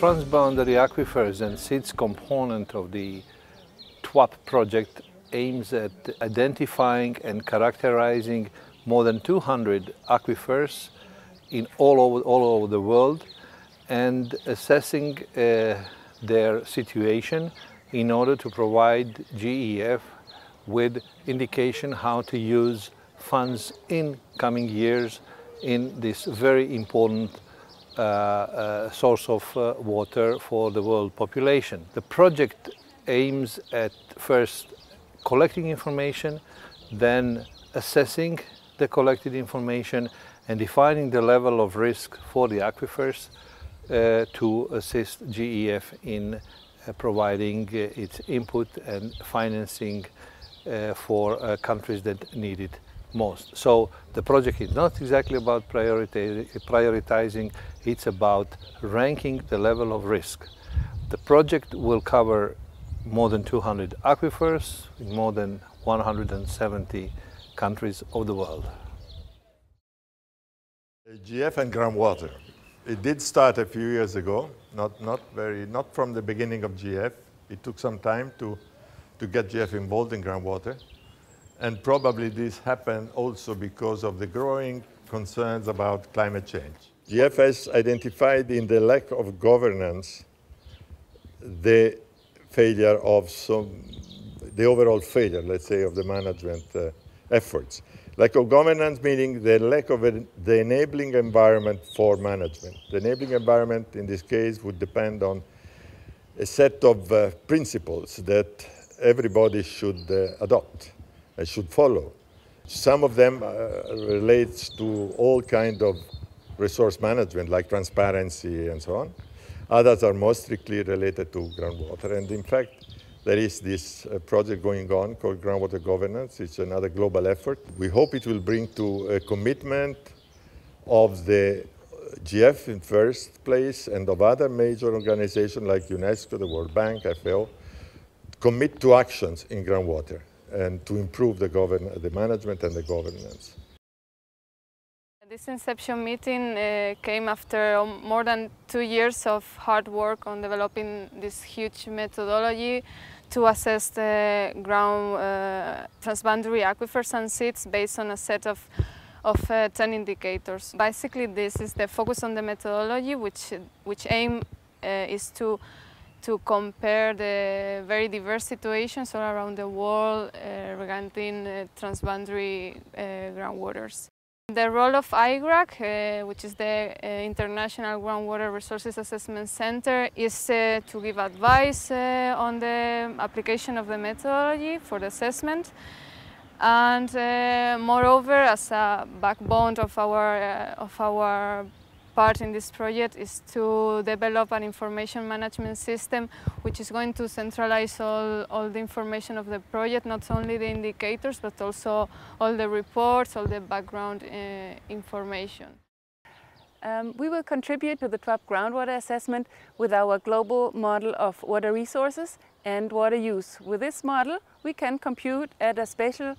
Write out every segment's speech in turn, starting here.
transboundary aquifers and seeds component of the TWAP project aims at identifying and characterizing more than 200 aquifers in all over the world and assessing their situation in order to provide GEF with indication how to use funds in coming years in this very important source of water for the world population. The project aims at first collecting information, then assessing the collected information and defining the level of risk for the aquifers to assist GEF in providing its input and financing for countries that need it most. So the project is not exactly about prioritizing, it's about ranking the level of risk. The project will cover more than 200 aquifers in more than 170 countries of the world. GEF and groundwater. It did start a few years ago, not from the beginning of GEF. It took some time to get GEF involved in groundwater. And probably this happened also because of the growing concerns about climate change. GEF has identified in the lack of governance the failure of the overall failure, let's say, of the management efforts. Lack of governance meaning the lack of the enabling environment for management. The enabling environment in this case would depend on a set of principles that everybody should adopt and should follow. Some of them relates to all kind of resource management like transparency and so on. Others are more strictly related to groundwater. And in fact, there is this project going on called Groundwater Governance. It's another global effort. We hope it will bring to a commitment of the GEF in first place and of other major organizations like UNESCO, the World Bank, FAO, commit to actions in groundwater and to improve the management and the governance. This Inception meeting came after more than 2 years of hard work on developing this huge methodology to assess the ground transboundary aquifers and seeds based on a set of 10 indicators. Basically, this is the focus on the methodology, which aim is to compare the very diverse situations all around the world regarding transboundary groundwaters. The role of IGRAC, which is the International Groundwater Resources Assessment Center, is to give advice on the application of the methodology for the assessment, and moreover, as a backbone of our part in this project is to develop an information management system which is going to centralize all the information of the project, not only the indicators but also all the reports, all the background information. We will contribute to the TWAP groundwater assessment with our global model of water resources and water use. With this model, we can compute at a spatial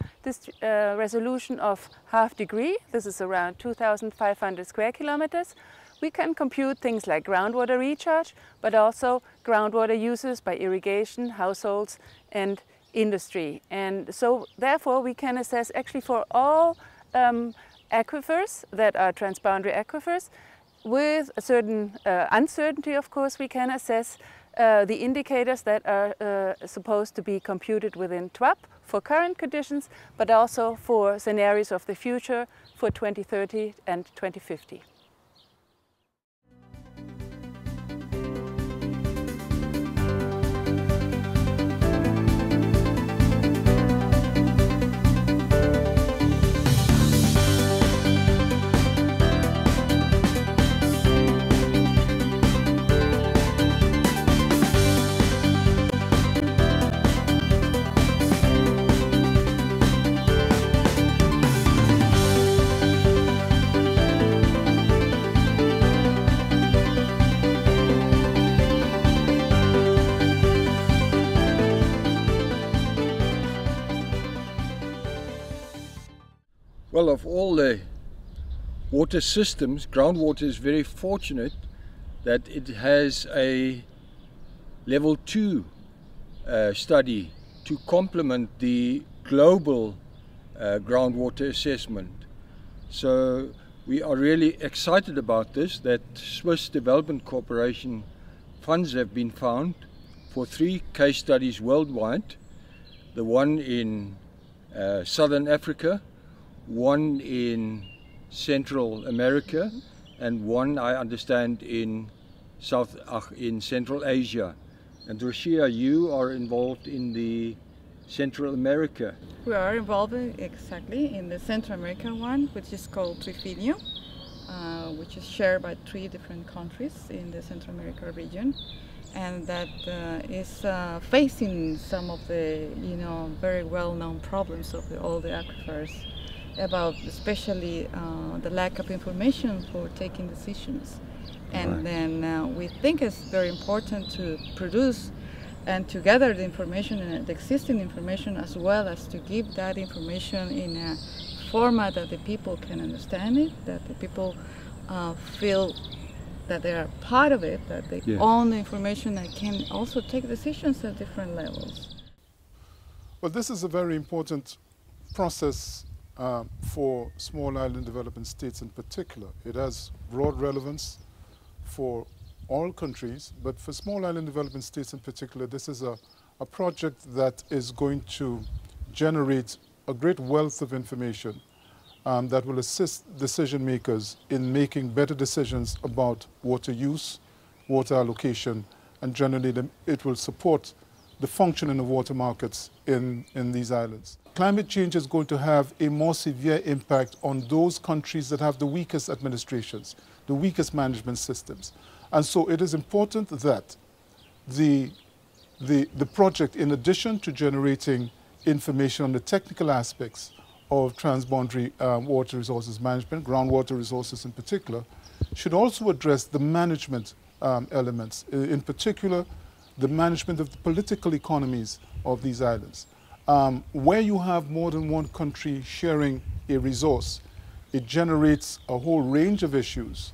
resolution of ½ degree. This is around 2,500 square kilometers. We can compute things like groundwater recharge, but also groundwater uses by irrigation, households, and industry. And so, therefore, we can assess actually for all aquifers that are transboundary aquifers. With a certain uncertainty, of course, we can assess the indicators that are supposed to be computed within TWAP for current conditions, but also for scenarios of the future for 2030 and 2050. Well, of all the water systems, groundwater is very fortunate that it has a level 2 study to complement the global groundwater assessment. So we are really excited about this, that Swiss Development Corporation funds have been found for 3 case studies worldwide. The one in Southern Africa, one in Central America, and one, I understand, in Central Asia. And Rosia, you are involved in the Central America. We are involved exactly in the Central America one, which is called Trifino, which is shared by 3 different countries in the Central America region, and that is facing some of the very well-known problems of all the aquifers, about especially the lack of information for taking decisions. And then we think it's very important to produce and to gather the information and the existing information, as well as to give that information in a format that the people can understand it, that the people feel that they are part of it, that they own the information and can also take decisions at different levels. Well, this is a very important process for small island developing states in particular. It has broad relevance for all countries, but for small island developing states in particular, this is a project that is going to generate a great wealth of information that will assist decision makers in making better decisions about water use, water allocation, and generally it will support the functioning of water markets in these islands. Climate change is going to have a more severe impact on those countries that have the weakest administrations, the weakest management systems. And so it is important that the project, in addition to generating information on the technical aspects of transboundary water resources management, groundwater resources in particular, should also address the management elements, in particular the management of the political economies of these islands. Where you have more than one country sharing a resource, it generates a whole range of issues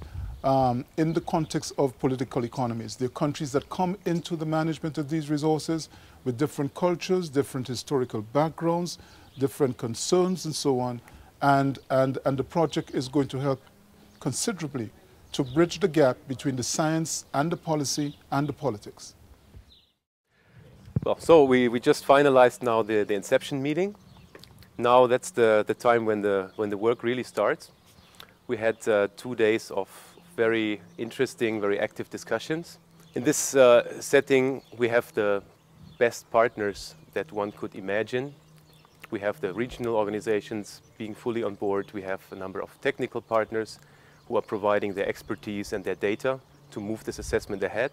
in the context of political economies. There are countries that come into the management of these resources with different cultures, different historical backgrounds, different concerns and so on, and the project is going to help considerably to bridge the gap between the science and the policy and the politics. Well, so we just finalized now the Inception meeting. Now that's the time when the work really starts. We had 2 days of very interesting, very active discussions. In this setting, we have the best partners that one could imagine. We have the regional organizations being fully on board. We have a number of technical partners who are providing their expertise and their data to move this assessment ahead.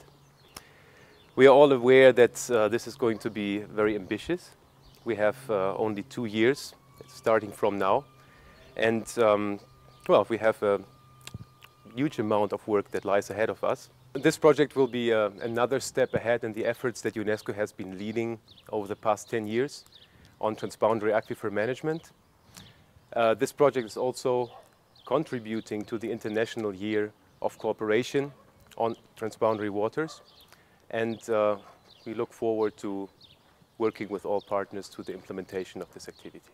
We are all aware that this is going to be very ambitious. We have only 2 years starting from now. And well, we have a huge amount of work that lies ahead of us. This project will be another step ahead in the efforts that UNESCO has been leading over the past 10 years on transboundary aquifer management. This project is also contributing to the International Year of Cooperation on Transboundary Waters, and we look forward to working with all partners to the implementation of this activity.